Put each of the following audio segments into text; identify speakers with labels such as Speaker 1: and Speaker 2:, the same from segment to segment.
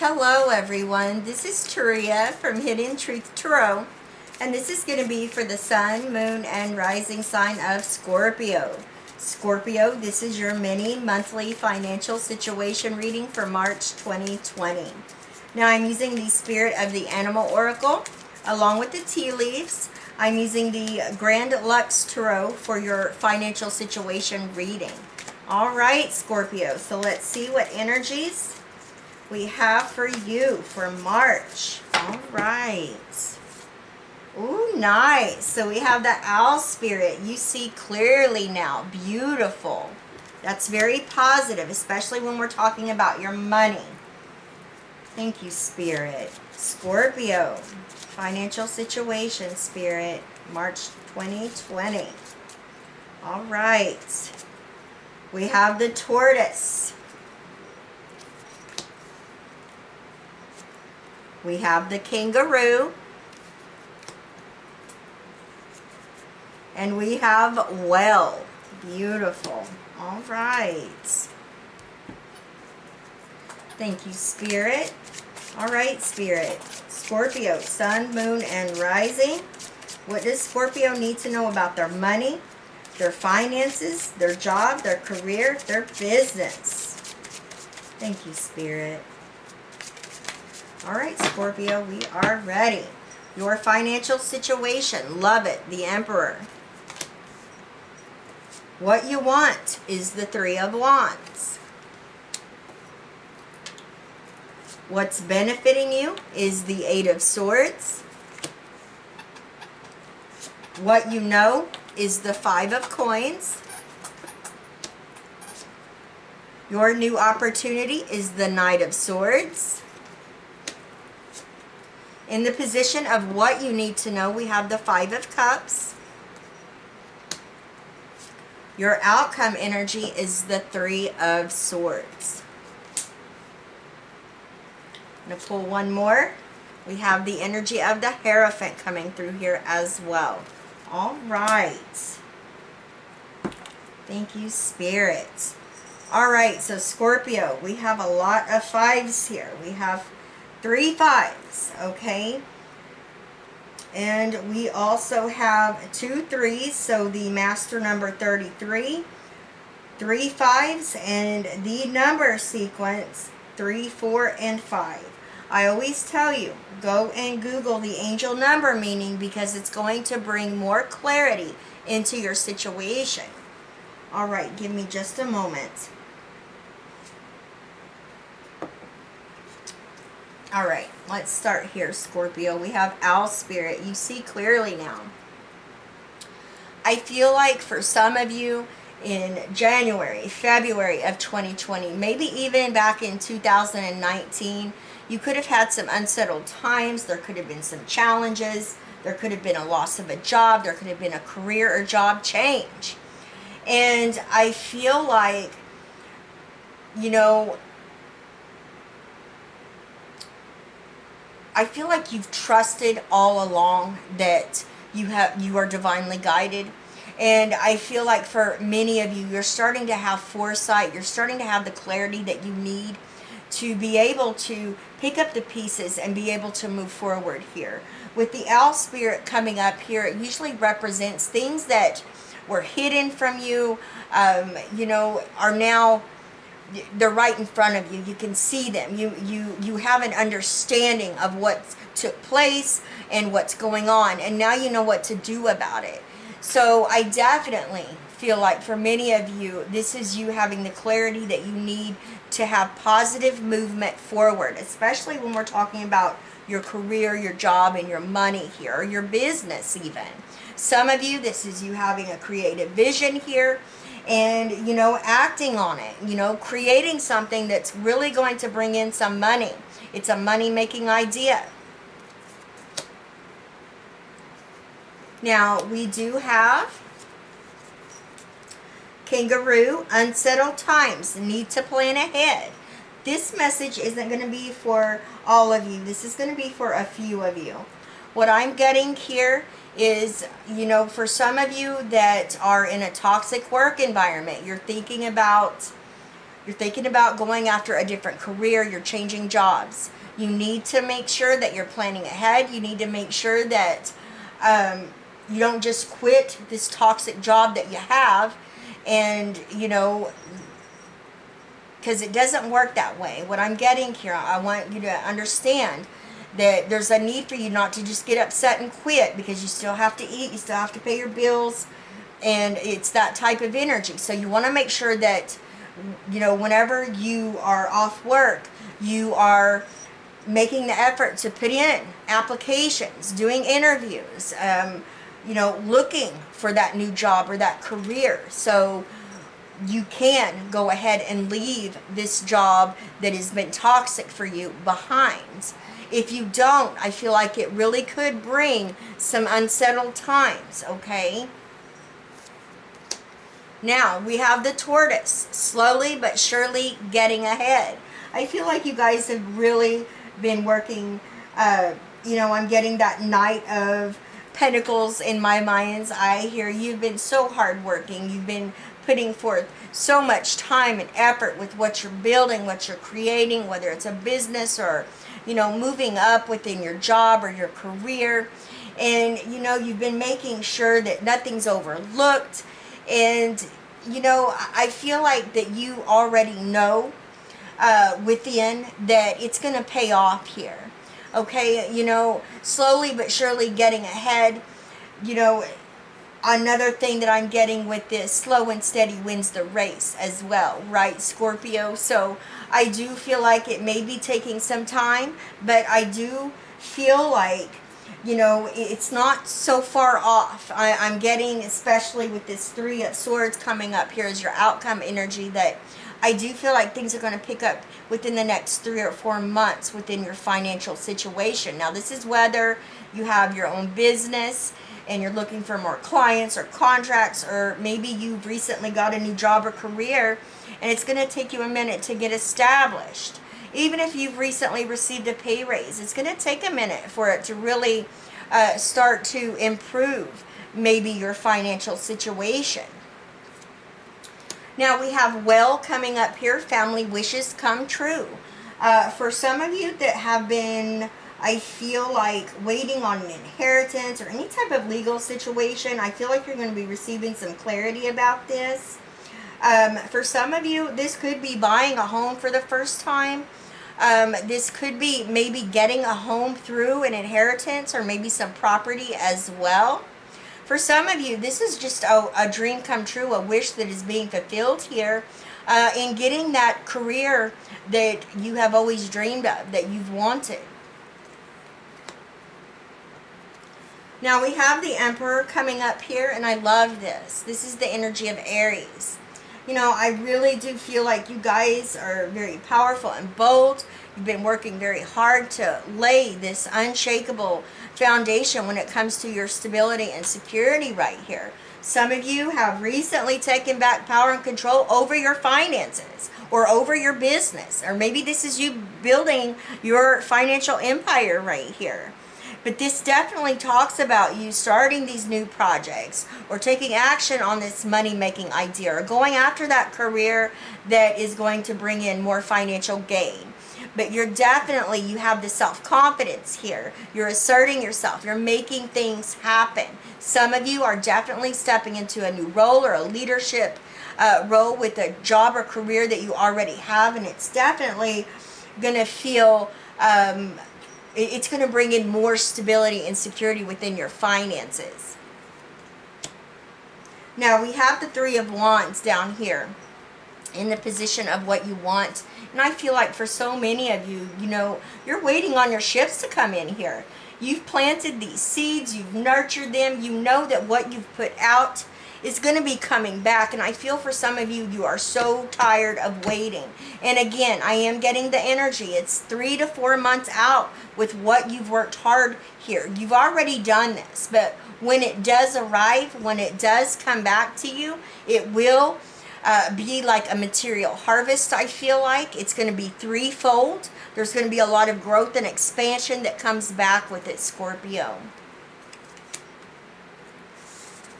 Speaker 1: Hello everyone, this is Taria from Hidden Truth Tarot, and this is going to be for the Sun, Moon, and Rising sign of Scorpio. Scorpio, this is your mini monthly financial situation reading for March 2020. Now I'm using the Spirit of the Animal Oracle along with the tea leaves. I'm using the Grand Lux Tarot for your financial situation reading. Alright Scorpio, so let's see what energies we have for you for March. All right. Ooh, nice. So we have the owl spirit. You see clearly now. Beautiful. That's very positive, especially when we're talking about your money. Thank you, Spirit. Scorpio, financial situation, Spirit, March 2020. All right. We have the tortoise. We have the kangaroo. And we have whale. Beautiful. All right. Thank you, Spirit. All right, Spirit. Scorpio, Sun, Moon, and Rising. What does Scorpio need to know about their money, their finances, their job, their career, their business? Thank you, Spirit. All right, Scorpio, we are ready. Your financial situation, love it, the Emperor. What you want is the Three of Wands. What's benefiting you is the Eight of Swords. What you know is the Five of Coins. Your new opportunity is the Knight of Swords. In the position of what you need to know, we have the Five of Cups. Your outcome energy is the Three of Swords. I'm going to pull one more. We have the energy of the Hierophant coming through here as well. All right. Thank you, Spirit. All right, so Scorpio, we have a lot of fives here. We have 3 5s, okay? And we also have 2 3s, so the master number 33, 3 5s, and the number sequence 3 4 and 5. I always tell you, go and Google the angel number meaning because it's going to bring more clarity into your situation. All right, give me just a moment. All right, let's start here, Scorpio. We have Owl Spirit. You see clearly now. I feel like for some of you in January, February of 2020, maybe even back in 2019, you could have had some unsettled times. There could have been some challenges. There could have been a loss of a job. There could have been a career or job change. And I feel like, you know, I feel like you've trusted all along that you are divinely guided. And I feel like for many of you, you're starting to have foresight. You're starting to have the clarity that you need to be able to pick up the pieces and be able to move forward here. With the Owl Spirit coming up here, it usually represents things that were hidden from you, you know, are now... they're right in front of you. You can see them. You have an understanding of what took place and what's going on, and now you know what to do about it. So I definitely feel like for many of you, this is you having the clarity that you need to have positive movement forward, especially when we're talking about your career, your job, and your money here, or your business even. Some of you, this is you having a creative vision here, and, you know, acting on it, you know, creating something that's really going to bring in some money. It's a money-making idea. Now, we do have Kangaroo, unsettled times, need to plan ahead. This message isn't going to be for all of you. This is going to be for a few of you. What I'm getting here is, you know, for some of you that are in a toxic work environment, you're thinking about You're thinking about going after a different career. You're changing jobs. You need to make sure that you're planning ahead. You need to make sure that you don't just quit this toxic job that you have, and, you know, because it doesn't work that way. What I'm getting here, I want you to understand that there's a need for you not to just get upset and quit, because you still have to eat, you still have to pay your bills, and it's that type of energy. So you want to make sure that, you know, whenever you are off work, you are making the effort to put in applications, doing interviews, you know, looking for that new job or that career, so you can go ahead and leave this job that has been toxic for you behind. If you don't, I feel like it really could bring some unsettled times, okay? Now, we have the Taurus, slowly but surely getting ahead. I feel like you guys have really been working, you know, I'm getting that Knight of Pentacles in my mind's eye here. You've been so hardworking. You've been putting forth so much time and effort with what you're building, what you're creating, whether it's a business or, you know, moving up within your job or your career. And, you know, you've been making sure that nothing's overlooked. And, you know, I feel like that you already know within that it's going to pay off here. Okay, you know, slowly but surely getting ahead. You know, another thing that I'm getting with this, slow and steady wins the race as well, right, Scorpio? So I do feel like it may be taking some time, but I do feel like, you know, it's not so far off. I'm getting, especially with this Three of Swords coming up here as your outcome energy, that I do feel like things are going to pick up within the next 3 or 4 months within your financial situation. Now, this is whether you have your own business and you're looking for more clients or contracts, or maybe you've recently got a new job or career and it's going to take you a minute to get established. Even if you've recently received a pay raise, it's going to take a minute for it to really start to improve maybe your financial situation. Now we have well coming up here, family wishes come true. For some of you that have been, I feel like, waiting on an inheritance or any type of legal situation, I feel like you're going to be receiving some clarity about this. For some of you, this could be buying a home for the first time. This could be maybe getting a home through an inheritance or maybe some property as well. For some of you, this is just a dream come true, a wish that is being fulfilled here in getting that career that you have always dreamed of, that you've wanted. Now we have the Emperor coming up here, and I love this. This is the energy of Aries. You know, I really do feel like you guys are very powerful and bold. You've been working very hard to lay this unshakable foundation when it comes to your stability and security right here. Some of you have recently taken back power and control over your finances or over your business. Or maybe this is you building your financial empire right here. But this definitely talks about you starting these new projects or taking action on this money-making idea or going after that career that is going to bring in more financial gain. But you're definitely, you have the self-confidence here. You're asserting yourself. You're making things happen. Some of you are definitely stepping into a new role or a leadership role with a job or career that you already have. And it's definitely going to feel... it's going to bring in more stability and security within your finances. Now we have the Three of Wands down here in the position of what you want. And I feel like for so many of you, you know, you're waiting on your shifts to come in here. You've planted these seeds, you've nurtured them, you know that what you've put out is going to be coming back. And I feel for some of you, you are so tired of waiting. And again, I am getting the energy. It's 3 to 4 months out with what you've worked hard here. You've already done this, but when it does arrive, when it does come back to you, it will be like a material harvest. I feel like it's going to be threefold. There's going to be a lot of growth and expansion that comes back with it, Scorpio.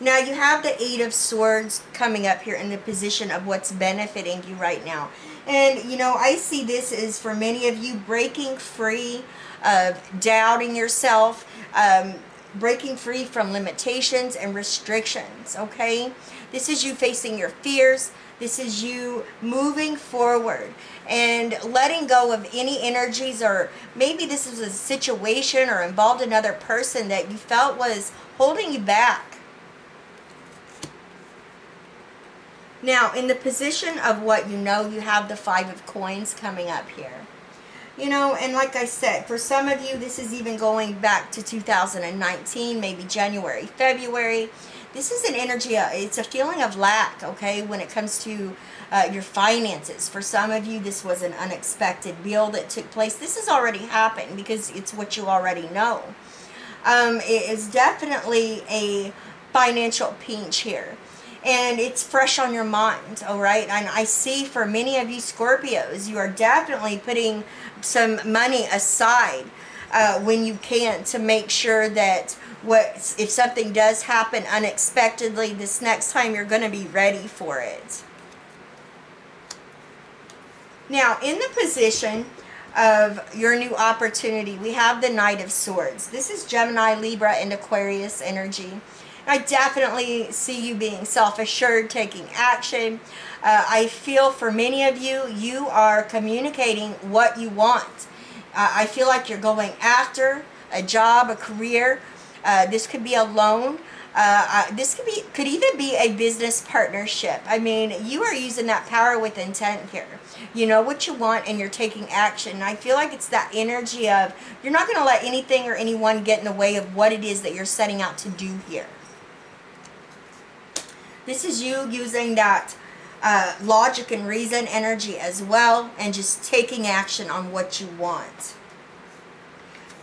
Speaker 1: Now you have the Eight of Swords coming up here in the position of what's benefiting you right now. And, you know, I see this as for many of you breaking free of doubting yourself, breaking free from limitations and restrictions, okay? This is you facing your fears. This is you moving forward and letting go of any energies, or maybe this is a situation or involved another person that you felt was holding you back. Now, in the position of what you know, you have the Five of Coins coming up here. You know, and like I said, for some of you, this is even going back to 2019, maybe January, February. This is an energy, it's a feeling of lack, okay, when it comes to your finances. For some of you, this was an unexpected bill that took place. This has already happened because it's what you already know. It is definitely a financial pinch here. And it's fresh on your mind, all right? And I see for many of you Scorpios, you are definitely putting some money aside when you can, to make sure that if something does happen unexpectedly, this next time you're going to be ready for it. Now, in the position of your new opportunity, we have the Knight of Swords. This is Gemini, Libra, and Aquarius energy. I definitely see you being self-assured, taking action. I feel for many of you, you are communicating what you want. I feel like you're going after a job, a career. This could be a loan. This could even be a business partnership. I mean, you are using that power with intent here. You know what you want and you're taking action. And I feel like it's that energy of you're not going to let anything or anyone get in the way of what it is that you're setting out to do here. This is you using that logic and reason energy as well, and just taking action on what you want.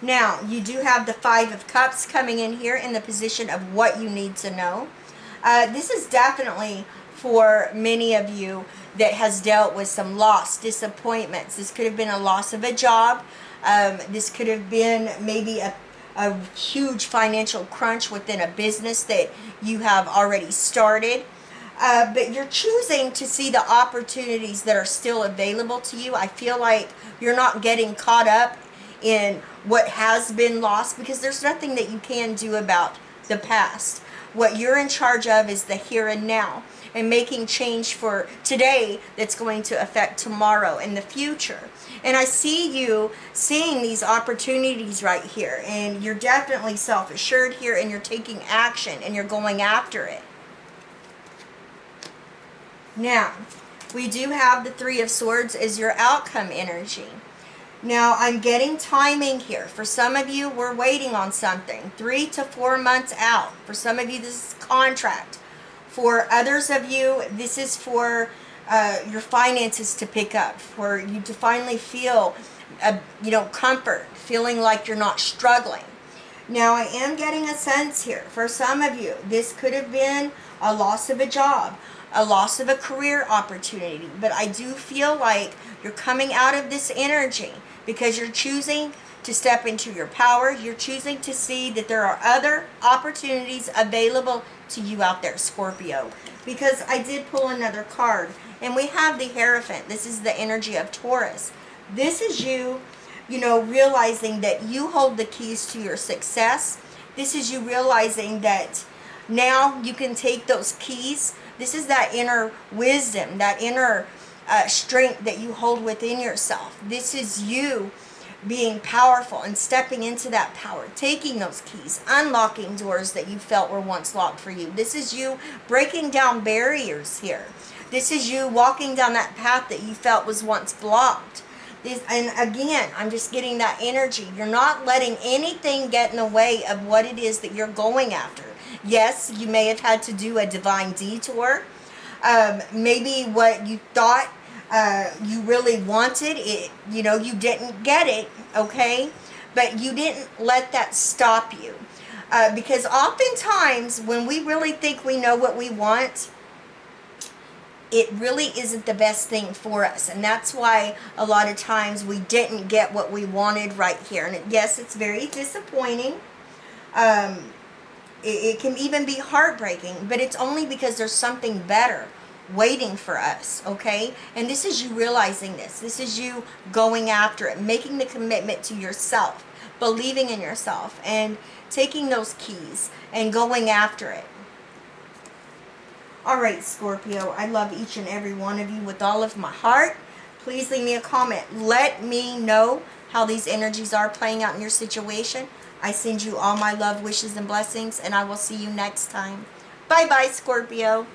Speaker 1: Now, you do have the Five of Cups coming in here in the position of what you need to know. This is definitely for many of you that has dealt with some loss, disappointments. This could have been a loss of a job. This could have been maybe a huge financial crunch within a business that you have already started. But you're choosing to see the opportunities that are still available to you. I feel like you're not getting caught up in what has been lost, because there's nothing that you can do about the past. What you're in charge of is the here and now, and making change for today that's going to affect tomorrow and the future. And I see you seeing these opportunities right here, and you're definitely self-assured here, and you're taking action and you're going after it. Now, we do have the Three of Swords as your outcome energy. Now, I'm getting timing here. For some of you, we're waiting on something 3 to 4 months out. For some of you, this is contract. For others of you, this is for your finances to pick up, for you to finally feel, comfort, feeling like you're not struggling. Now, I am getting a sense here. For some of you, this could have been a loss of a job, a loss of a career opportunity. But I do feel like you're coming out of this energy because you're choosing to step into your power. You're choosing to see that there are other opportunities available to you out there, Scorpio. Because I did pull another card, and we have the Hierophant. This is the energy of Taurus. This is you, realizing that you hold the keys to your success. This is you realizing that now you can take those keys. This is that inner wisdom, that inner strength that you hold within yourself. This is you being powerful and stepping into that power, taking those keys, unlocking doors that you felt were once locked for you. This is you breaking down barriers here. This is you walking down that path that you felt was once blocked. And again, I'm just getting that energy. You're not letting anything get in the way of what it is that you're going after. Yes, you may have had to do a divine detour. Maybe what you thought you really wanted, you didn't get it, okay? But you didn't let that stop you. Because oftentimes, when we really think we know what we want, it really isn't the best thing for us. And that's why a lot of times we didn't get what we wanted right here. And yes, it's very disappointing. It can even be heartbreaking, but it's only because there's something better waiting for us, okay? And this is you realizing this. This is you going after it, making the commitment to yourself, believing in yourself, and taking those keys and going after it. All right, Scorpio, I love each and every one of you with all of my heart. Please leave me a comment. Let me know how these energies are playing out in your situation. I send you all my love, wishes, and blessings, and I will see you next time. Bye-bye, Scorpio.